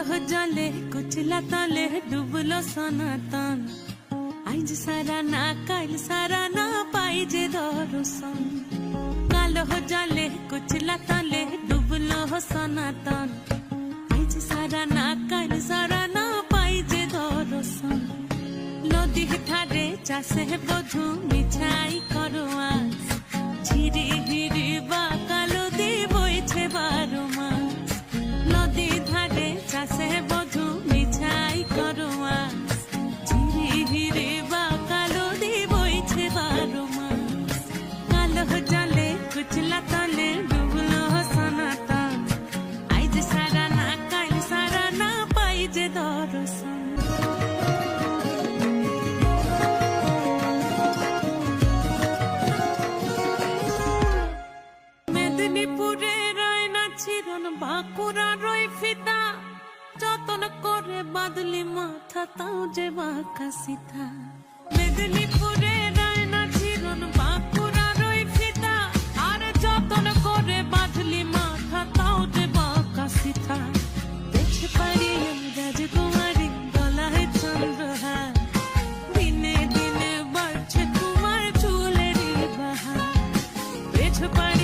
কালো জলে কুচলা তলে ডুবলো সনাতন আইজ সারা না কাল সারা না পাই যে দর্শন কালো জলে কুচলা তলে ডুবলো সনাতন আইজ সারা না কাল সারা না পাই যে দর্শন নদী ধারে চাষে বধু মিছাই করোয়া ঝিরি হিরি বা কালো দি বইছে 12 মাস নদী ধারে চাষে বধু মিছাই করোয়া ঝিরি হিরি বা কালো দি বইছে 12 মাস কালো জলে কুচলা তলে ডুবলো সনাতন আইজ সারা না কাল সারা না পাই যে দর্শন মেদিনীপুরে রয় না চিরন বাঁকুড়া রয় ফিতা যতন করে বাদলি মাথা তাও যে বাঁকা সিথা মেদিনীপুরে রয় না চিরন বাঁকুড়া রয় ফিতা আর যতন করে বাদলি মাথা তাও যে বাঁকা সিথা দেখতে পারি আমি রাজকুমারী গলায় চন্দ্রহার দিনে দিনে বাড়ছে তোমার চুলেরই বাহার দেখতে পারি